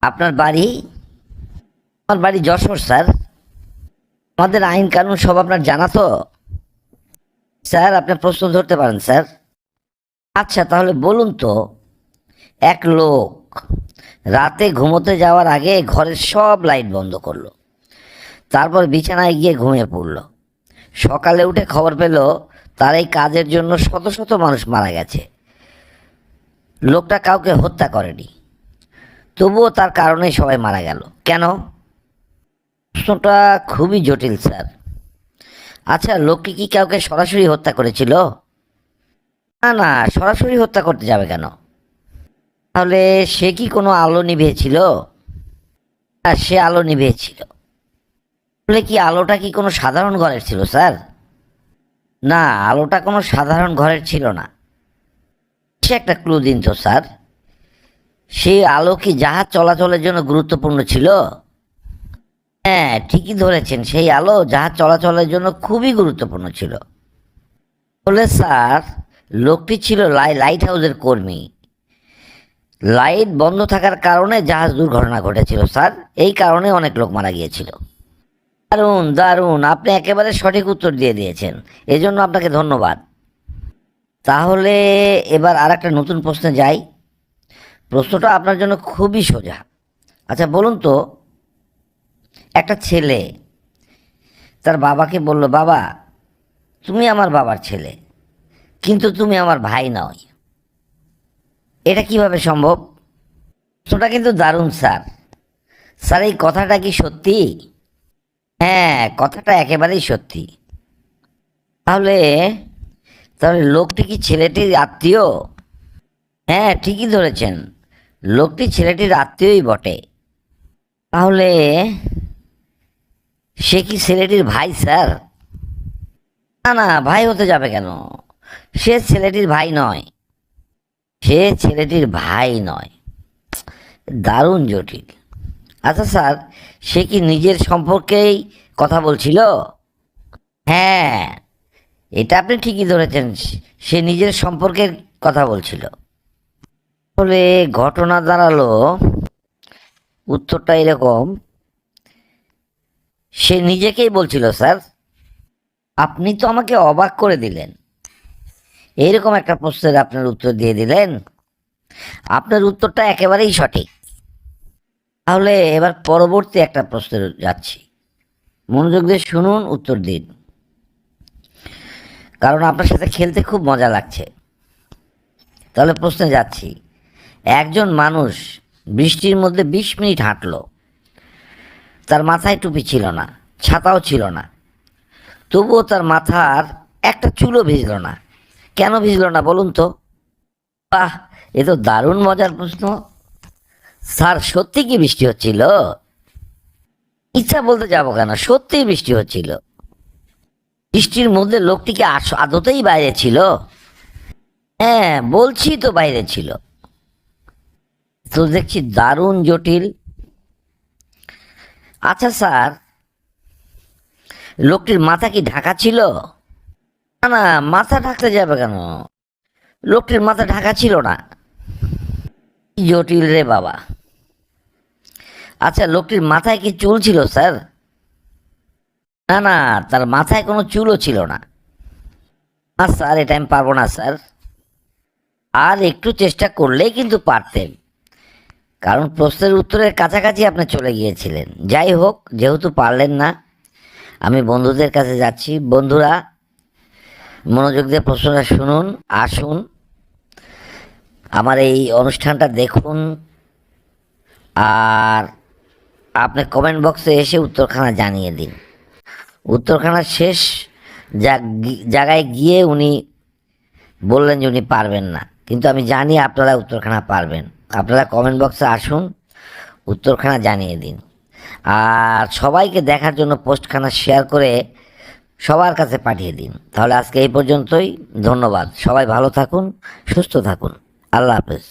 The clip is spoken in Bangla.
আপনার বাড়ি? আমার বাড়ি যশোর স্যার। আমাদের আইন কানুন সব আপনার জানা তো? স্যার আপনার প্রশ্ন ধরতে পারেন স্যার। আচ্ছা তাহলে বলুন তো, এক লোক রাতে ঘুমোতে যাওয়ার আগে ঘরের সব লাইট বন্ধ করলো, তারপর বিছানায় গিয়ে ঘুমিয়ে পড়ল। সকালে উঠে খবর পেল তার এই কাজের জন্য শত শত মানুষ মারা গেছে। লোকটা কাউকে হত্যা করেনি, তবুও তার কারণেই সবাই মারা গেল কেন? প্রশ্নটা খুবই জটিল স্যার। আচ্ছা, লোকটি কি কাউকে সরাসরি হত্যা করেছিল? না না, সরাসরি হত্যা করতে যাবে কেন? তাহলে সে কি কোনো আলো নিভিয়েছিল? আর সে আলো নিভিয়েছিল। তাহলে কি আলোটা কি কোনো সাধারণ ঘরের ছিল স্যার? না, আলোটা কোনো সাধারণ ঘরের ছিল না। সে একটা ক্লু দিন তো স্যার। সেই আলো কি জাহাজ চলাচলের জন্য গুরুত্বপূর্ণ ছিল? হ্যাঁ ঠিকই ধরেছেন, সেই আলো জাহাজ চলাচলের জন্য খুবই গুরুত্বপূর্ণ ছিল। বলে স্যার, লোকটি ছিল লাইট হাউসের কর্মী। লাইট বন্ধ থাকার কারণে জাহাজ দুর্ঘটনা ঘটেছিল স্যার, এই কারণে অনেক লোক মারা গিয়েছিল। দারুণ দারুণ, আপনি একেবারে সঠিক উত্তর দিয়ে দিয়েছেন, এজন্য আপনাকে ধন্যবাদ। তাহলে এবার আর একটা নতুন প্রশ্নে যাই। প্রশ্নটা আপনার জন্য খুবই সোজা। আচ্ছা বলুন তো, একটা ছেলে তার বাবাকে বলল, বাবা তুমি আমার বাবার ছেলে, কিন্তু তুমি আমার ভাই নয়। এটা কিভাবে সম্ভব? প্রশ্নটা কিন্তু দারুণ স্যার। স্যার এই কথাটা কি সত্যি? হ্যাঁ, কথাটা একেবারেই সত্যি। তাহলে তাহলে লোকটি কি ছেলেটির আত্মীয়? হ্যাঁ ঠিকই ধরেছেন, লোকটি ছেলেটির আত্মীয়ই বটে। তাহলে সে কি ছেলেটির ভাই স্যার? না না, ভাই হতে যাবে কেন? সে ছেলেটির ভাই নয়। সে ছেলেটির ভাই নয়। দারুণ জটিল। আচ্ছা স্যার, সে কি নিজের সম্পর্কেই কথা বলছিল? হ্যাঁ, এটা আপনি ঠিকই ধরেছেন, সে নিজের সম্পর্কের কথা বলছিল। তাহলে ঘটনা দাঁড়ালো, উত্তরটা এরকম, সে নিজেকেই বলছিল স্যার। আপনি তো আমাকে অবাক করে দিলেন, এইরকম একটা প্রশ্নের আপনার উত্তর দিয়ে দিলেন। আপনার উত্তরটা একেবারেই সঠিক। তাহলে এবার পরবর্তী একটা প্রশ্নে যাচ্ছি, মনোযোগ দিয়ে শুনুন, উত্তর দিন, কারণ আপনার সাথে খেলতে খুব মজা লাগছে। তাহলে প্রশ্নে যাচ্ছি। একজন মানুষ বৃষ্টির মধ্যে 20 মিনিট হাঁটলো, তার মাথায় টুপি ছিল না, ছাতাও ছিল না, তবুও তার মাথার একটা চুলও ভিজল না। কেন ভিজল না বলুন তো? বাহ, এ তো দারুণ মজার প্রশ্ন। স্যার সত্যি কি বৃষ্টি হচ্ছিল? ইচ্ছা বলতে যাবো কেন, সত্যিই বৃষ্টি হচ্ছিল। বৃষ্টির মধ্যে লোকটি কি আদতেই বাইরে ছিল? হ্যাঁ বলছি তো বাইরে ছিল। তো দেখছি দারুণ জটিল। আচ্ছা স্যার, লোকটির মাথা কি ঢাকা ছিল? না না, মাথা ঢাকতে যাবে কেন? লোকটির মাথা ঢাকা ছিল না। কি জটিল রে বাবা। আচ্ছা, লোকটির মাথায় কি চুল ছিল স্যার? না না, তার মাথায় কোনো চুলও ছিল না। স্যার এটা আমি পারবো না স্যার। আর একটু চেষ্টা করলেই কিন্তু পারতেন, কারণ প্রশ্নের উত্তরের কাছাকাছি আপনি চলে গিয়েছিলেন। যাই হোক, যেহেতু পারলেন না, আমি বন্ধুদের কাছে যাচ্ছি। বন্ধুরা মনোযোগ দিয়ে প্রশ্নটা শুনুন, আসুন আমার এই অনুষ্ঠানটা দেখুন, আর আপনি কমেন্ট বক্সে এসে উত্তরখানা জানিয়ে দিন। উত্তরখানার শেষ জায়গায় গিয়ে উনি বললেন যে উনি পারবেন না, কিন্তু আমি জানি আপনারা উত্তরখানা পারবেন। আপনারা কমেন্ট বক্সে আসুন, উত্তরখানা জানিয়ে দিন, আর সবাইকে দেখার জন্য পোস্টখানা শেয়ার করে সবার কাছে পাঠিয়ে দিন। তাহলে আজকে এই পর্যন্তই। ধন্যবাদ। সবাই ভালো থাকুন, সুস্থ থাকুন। আল্লাহ হাফেজ।